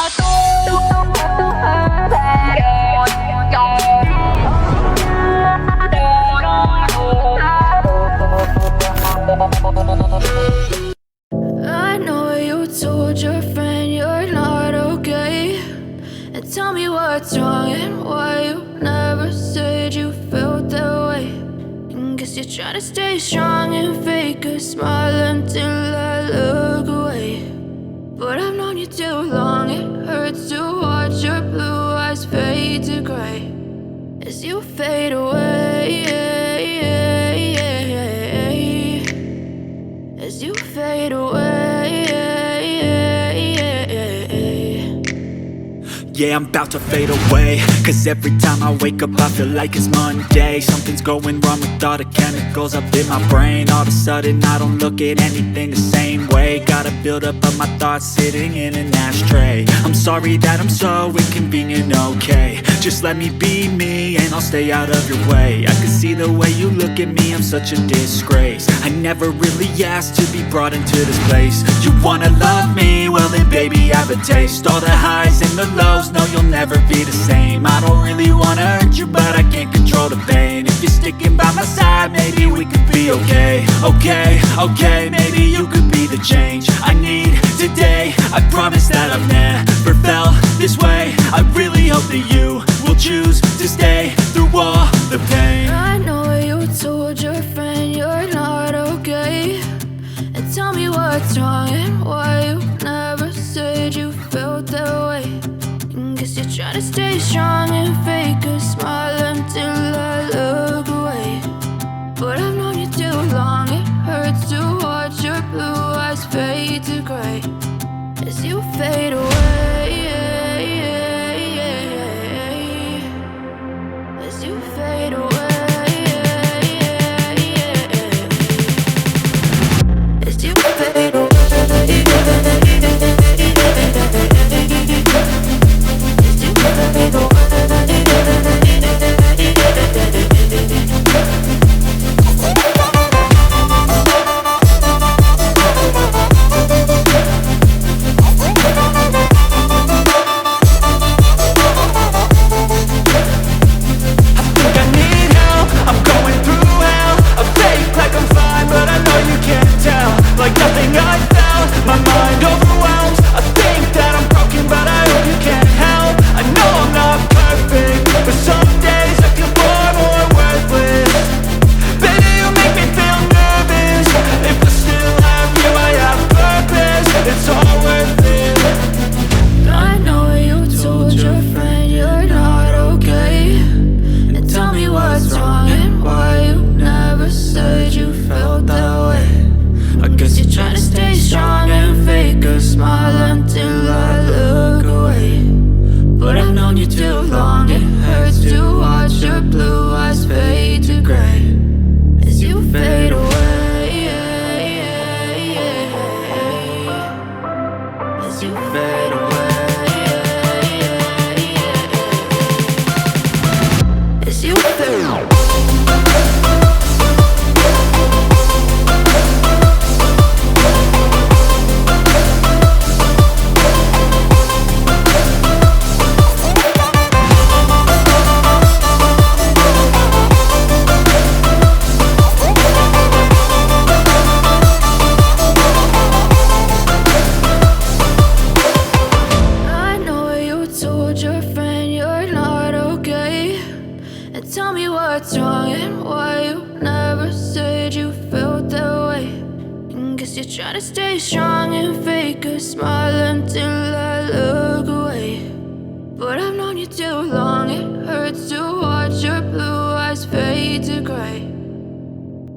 I know you told your friend you're not okay, and tell me what's wrong and why you never said you felt that way. And guess you're trying to stay strong and fake a smile until I look away. But I've known you too long, it hurts to watch your blue eyes fade to gray as you fade away, as you fade away. Yeah, I'm about to fade away, cause every time I wake up I feel like it's Monday. Something's going wrong with all the chemicals up in my brain. All of a sudden I don't look at anything the same way. Gotta build up of my thoughts sitting in an ashtray. I'm sorry that I'm so inconvenient, okay. Just let me be me and I'll stay out of your way. I can see the way you look at me, I'm such a disgrace. I never really asked to be brought into this place. You wanna love me? Well then baby I have a taste. All the highs and the lows, no you'll never be the same. I don't really wanna hurt you but I can't control the pain. If you're sticking by my side maybe we could be okay. Okay, maybe you could be the change I need today. I promise that I've never felt this way. I really hope that you will choose to stay through all the pain. I know you told your friend you're not okay, and tell me what's wrong and why you never said you felt that way. And guess you're trying to stay strong and fake a smile until I look away. But I've known you too long, it hurts to watch your blue eyes fade to gray as you fade away, as you fade away, as you fade away. Try to stay strong and fake a smile until I look away. But I've known you too long, it hurts to watch your blue eyes fade to gray.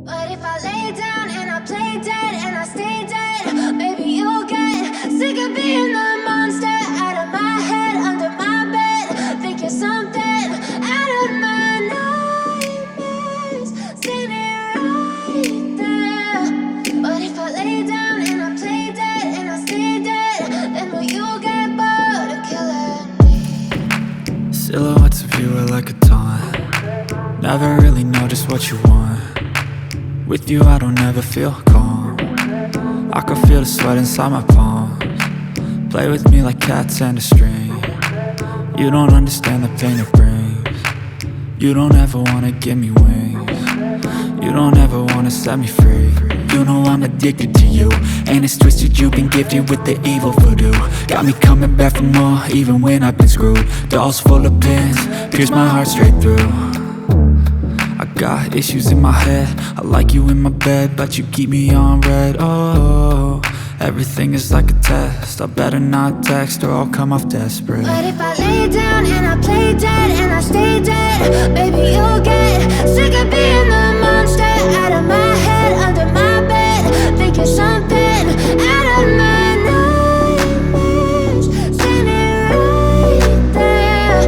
But if I lay down and I play dead and I stay dead, maybe you'll get sick of being the monster out of my head, under my bed. Think you're something out of my nightmares, standing right there. But if I lay down and I play dead and I stay dead, then will you get bored of killing me? Silhouettes of you are like a taunt. Never really know just what you want. With you I don't ever feel calm. I can feel the sweat inside my palms. Play with me like cats and a string. You don't understand the pain it brings. You don't ever wanna give me wings. You don't ever wanna set me free. You know I'm addicted to you, and it's twisted, you've been gifted with the evil voodoo. Got me coming back for more, even when I've been screwed. Dolls full of pins, pierce my heart straight through. I got issues in my head, I like you in my bed, but you keep me on red. Oh, everything is like a test, I better not text or I'll come off desperate. But if I lay down and I play dead and I stay dead, baby, you'll get sick of being the monster out of my head, under my bed. Think you're something out of my nightmares, standing right there.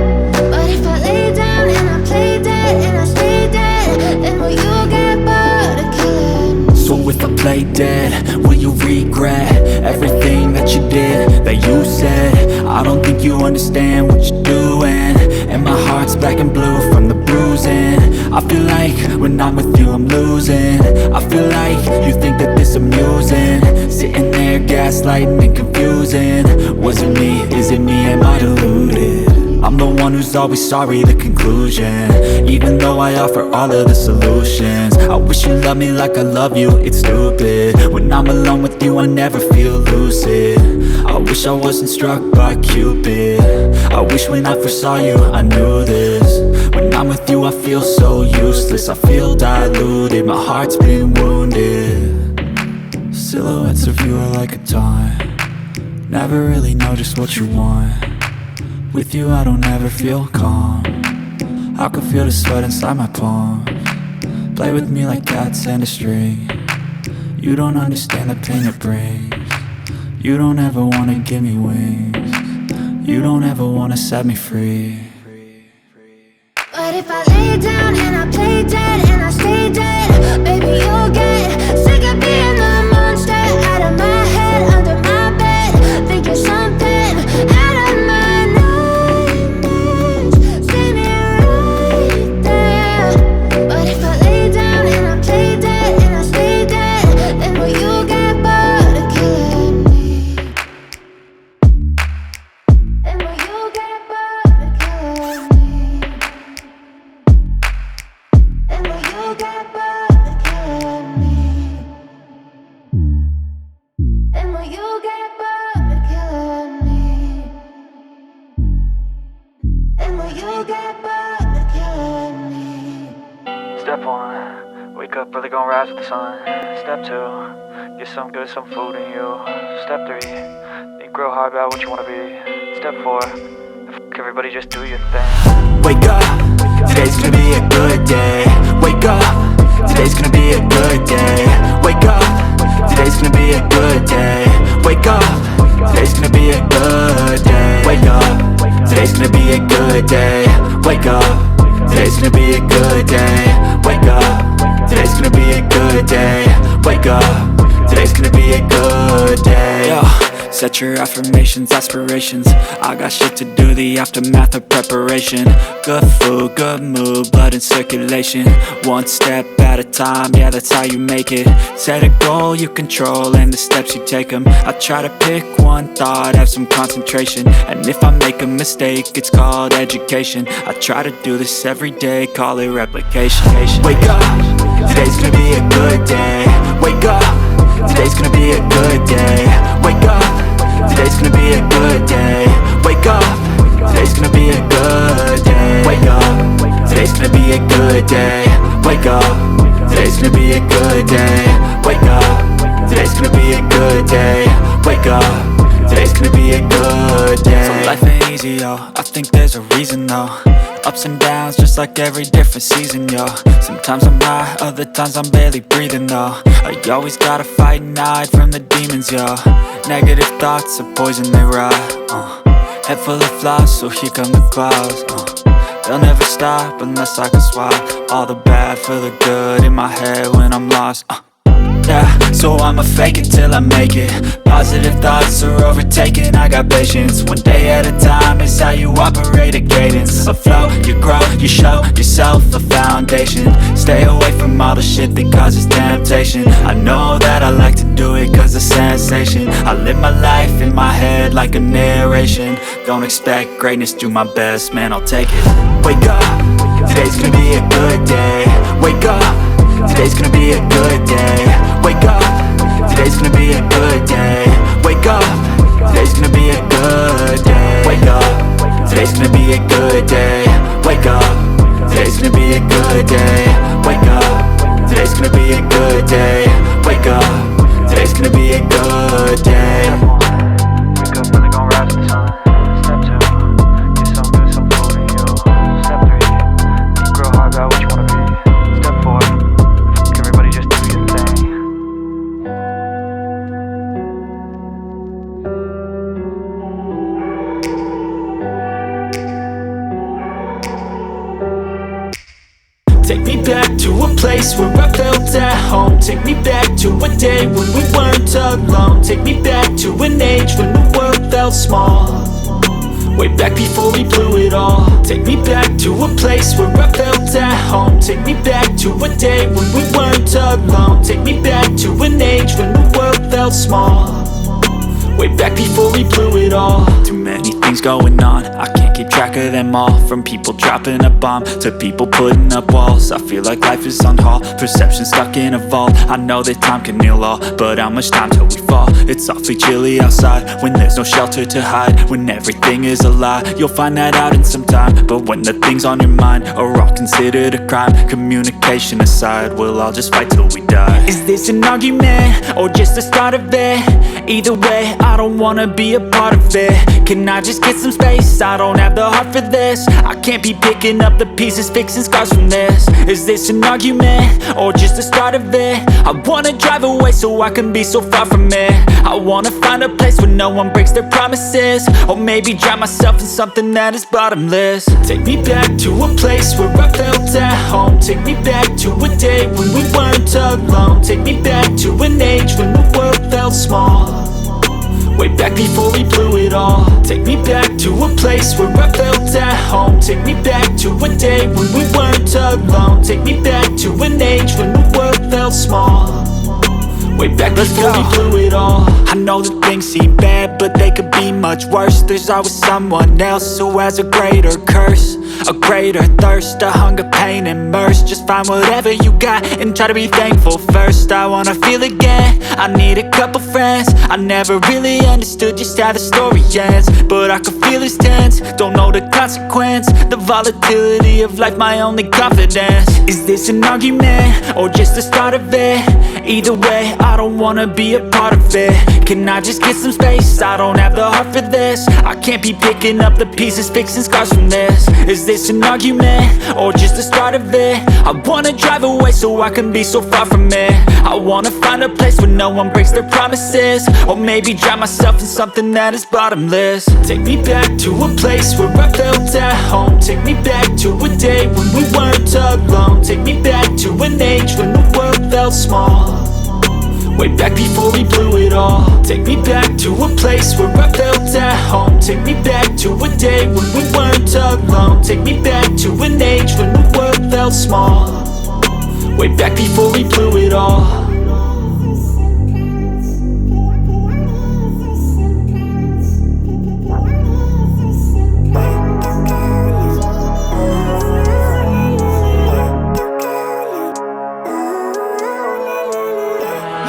But if I lay down and I play dead and I stay dead, then will you get bored of killing me? So if I play dead, will you regret everything that you did, that you said? I don't think you understand what you're doing, and my heart's black and blue from the bruising. I feel like when I'm with you I'm losing. I feel like you think that this amusing, sitting there gaslighting and confusing. Was it me? Is it me? Am I deluded? I'm the one who's always sorry, the conclusion, even though I offer all of the solutions. I wish you loved me like I love you, it's stupid. When I'm alone with you I never feel lucid. I wish I wasn't struck by Cupid. I wish when I first saw you I knew this. When I'm with you I feel so useless, I feel diluted, my heart's been wounded. Silhouettes of you are like a taunt, never really know just what you want. With you I don't ever feel calm, I can feel the sweat inside my palms. Play with me like cats and a string. You don't understand the pain it brings. You don't ever wanna give me wings. You don't ever wanna set me free. But if I lay down and I play dead and I stay dead, baby, you'll get sick of being the monster out of my head, under my bed. Think you're something out of my nightmares, standing right there. But if I lay down and I play dead and I stay dead, then will you get bored of killing me? Then will you get bored of killing me? And will you get bored of killing me? And will you get bored of killing me? And will you get bored of killing me? Step 1, wake up early, gon' rise with the sun. Step 2, get some good, some food in you. Step 3, think real hard about what you wanna be. Step 4, everybody just do your thing. Wake up, today's gonna be a good day. Wake up, today's gonna be a good day. Wake up, today's gonna be a good day. Wake up, today's gonna be a good day. Wake up, today's gonna be a good day. Wake up, today's gonna be a good day. Wake up, today's gonna be a good day. Wake up, today's gonna be a good day. Yo, set your affirmations, aspirations. I got shit to do, the aftermath of preparation. Good food, good mood, blood in circulation. One step at a time, yeah, that's how you make it. Set a goal you control and the steps you take them. I try to pick one thought, have some concentration. And if I make a mistake, it's called education. I try to do this every day, call it replication. Wake up, today's gonna be a good day. Wake up, today's gonna be a good day. Wake up, today's gonna be a good day. Wake up, today's gonna be a good day. Wake up, today's gonna be a good day. Wake up, today's gonna be a good day. Wake up, today's gonna be a good day. Wake up, today's gonna be a good day. So life ain't easy, yo, I think there's a reason though. Ups and downs, just like every different season, yo. Sometimes I'm high, other times I'm barely breathing, though. I always gotta fight and hide from the demons, yo. Negative thoughts are poison, they rot. Head full of flies, so here come the clouds. They'll never stop unless I can swap all the bad for the good in my head when I'm lost. Yeah, so I'ma fake it till I make it. Positive thoughts are overtaken, I got patience. One day at a time is how you operate a cadence. A flow, you grow, you show yourself a foundation. Stay away from all the shit that causes temptation. I know that I like to do it cause of sensation. I live my life in my head like a narration. Don't expect greatness, do my best, man, I'll take it. Wake up, today's gonna be a good day. Wake up, today's gonna be a good day. Wake up, today's gonna be a good day. Wake up, today's gonna be a good day. Wake up, today's gonna be a good day. Wake up, today's gonna be a good day. Wake up, today's gonna be a good day. Wake up, today's gonna be a good day. Wake up, really gon' rise to the sun. Step 2, get some good, some food in you. Step 3, think real hard about what you wanna be. Step 4, everybody just do your thing. Take me back to a place where I felt at home. Take me back to a day when we weren't alone. Take me back to an age when the world felt small. Way back before we blew it all. Take me back to a place where I felt at home. Take me back to a day when we weren't alone. Take me back to an age when the world felt small. Way back before we blew it all. Too many things going on, I can't keep track of them all. From people dropping a bomb to people putting up walls. I feel like life is on hold, perception stuck in a vault. I know that time can heal all, but how much time till we fall? It's awfully chilly outside, when there's no shelter to hide. When everything is a lie, you'll find that out in some time. But when the things on your mind are all considered a crime, communication aside, we'll all just fight till we die. Is this an argument, or just the start of it? Either way, I don't wanna be a part of it. Can I just get some space? I don't have the heart for this. I can't be picking up the pieces, fixing scars from this. Is this an argument, or just the start of it? I wanna drive away so I can be so far from it. I wanna find a place where no one breaks their promises. Or maybe drown myself in something that is bottomless. Take me back to a place where I felt at home. Take me back to a day when we weren't alone. Take me back to an age when the world felt small. Way back before we blew it all. Take me back to a place where I felt at home. Take me back to a day when we weren't alone. Take me back to an age when the world felt small. Way back before we blew it all. I know that things seem bad, but they could be much worse. There's always someone else who has a greater curse, a greater thirst, a hunger, pain, and mercy. Just find whatever you got and try to be thankful first. I wanna feel again, I need a couple friends. I never really understood just how the story ends, but I can feel it's tense, don't know the consequence. The volatility of life, my only confidence. Is this an argument, or just the start of it? Either way, I don't wanna be a part of it. Can I just get some space? I don't have the heart for this. I can't be picking up the pieces, fixing scars from this. Is this an argument, or just the start of it? I wanna drive away so I can be so far from it. I wanna find a place where no one breaks their promises. Or maybe drown myself in something that is bottomless. Take me back to a place where I felt at home. Take me back to a day when we weren't alone. Take me back to an age when the world felt small. Way back before we blew it all. Take me back to a place where I felt at home. Take me back to a day when we weren't alone. Take me back to an age when the world felt small. Way back before we blew it all.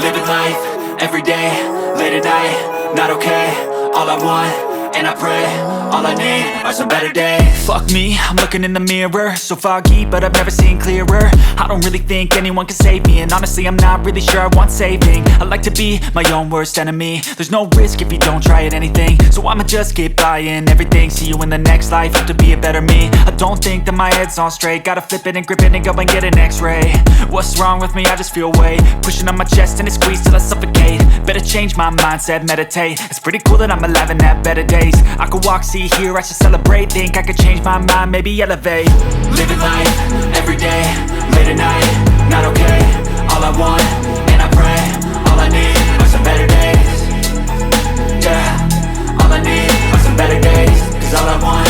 Living life, everyday, late at night, not okay. All I want, and I pray, all I need are some better days. Fuck me, I'm looking in the mirror, so foggy, but I've never seen clearer. I don't really think anyone can save me, and honestly I'm not really sure I want saving. I like to be my own worst enemy. There's no risk if you don't try at anything, so I'ma just get buying everything. See you in the next life, have to be a better me. I don't think that my head's on straight, gotta flip it and grip it and go and get an x-ray. What's wrong with me? I just feel weight pushing on my chest and it squeezes till I suffocate. Better change my mindset, meditate. It's pretty cool that I'm alive and have better days. I could walk, see, hear, I should celebrate. Think I could change my mind, maybe elevate. Living life, everyday, late at night, not okay. All I want, and I pray, I need are some better days. Cause all I want,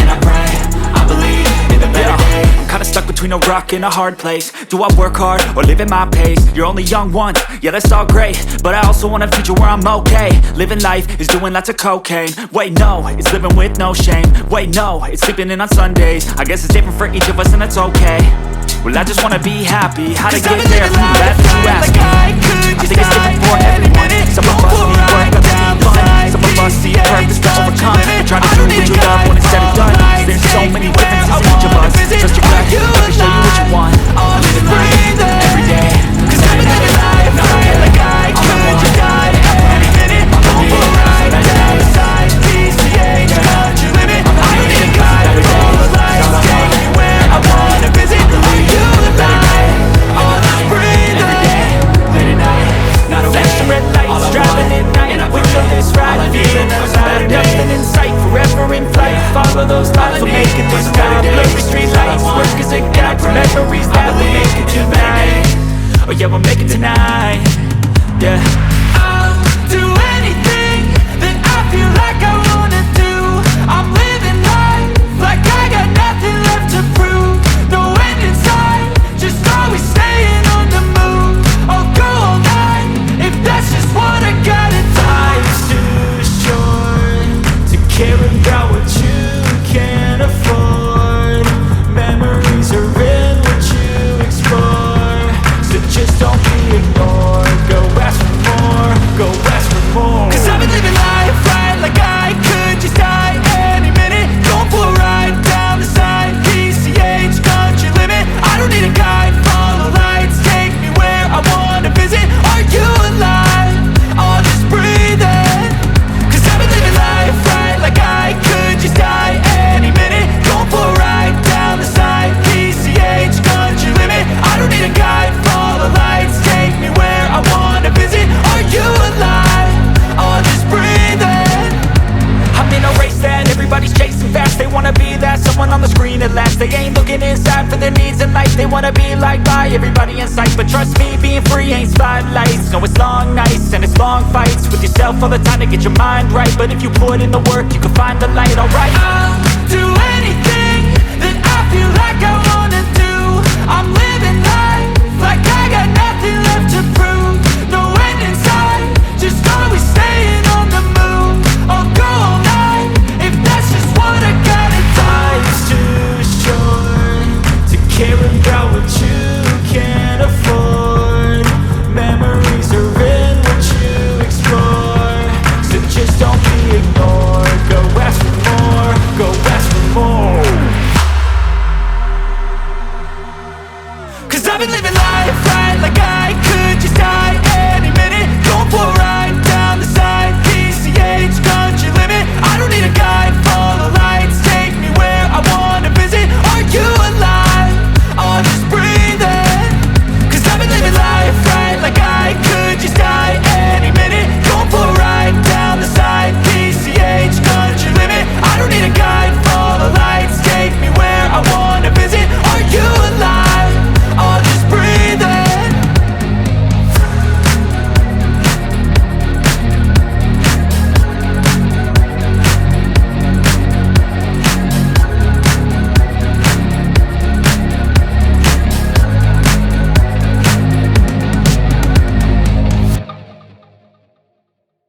and I pray, I believe in the better days. I'm kinda stuck between a rock and a hard place. Do I work hard or live at my pace? You're only young once, yeah that's all great, but I also want a future where I'm okay. Living life is doing lots of cocaine. Wait no, it's living with no shame. Wait no, it's sleeping in on Sundays. I guess it's different for each of us and that's okay. Well I just wanna be happy. How to get there, that's what you ask me. I think it's different for everyone. Some of us need work, others need fun. Some of us see purpose to overcome. We're trying to do what you love when it's said and done. There's so many differences in each of us. Trust your gut, I can show you what you want. I live it right every day. Cause I'm living life right like I could just die any minute. Going for a ride down the side, PCH, country limit. I don't need a guide for all the lights. Take me where I wanna visit. Are you alive? All this breathing. Every day, late at night, not a flashing red lights, driving at night. Window this ride, feeling alive. Nothing in sight, forever in flight. Follow those lines, we'll make it this time. Blurry street lights, work as a guide to memories that we'll make it tonight. Oh yeah, we'll make it tonight. Yeah. I'll do anything that I feel like I wanna do. I'm living life like I got nothing left to prove. No end in sight, just always staying on the move. I'll go all night if that's just what I gotta do. Life's too short to care about what you can't afford. Memories are in what you explore, so just don't be ignored. Go ask for more, go ask for more. Cause I've been living life right like I could just die any minute. Going for a ride down the side, PCH, country limit. I don't need a guide, follow lights, take me where I wanna visit. Are you alive? Or just breathing? Cause I've been living life right like I could just die any minute. Going for a ride down the side, PCH, country limit. I don't need a guide, follow lights, take me where I wanna visit. Are you alive? Or just breathing? I'm in a race that everybody's chasing fast. They wanna be that someone on the screen at last. They ain't looking inside for their needs in life. They wanna be liked by everybody in sight. But trust me, being free ain't spotlights. No, it's long nights and it's long fights with yourself all the time to get your mind right. But if you put in the work, you can find the light, alright. I'll do anything that I feel like I wanna do. I'm living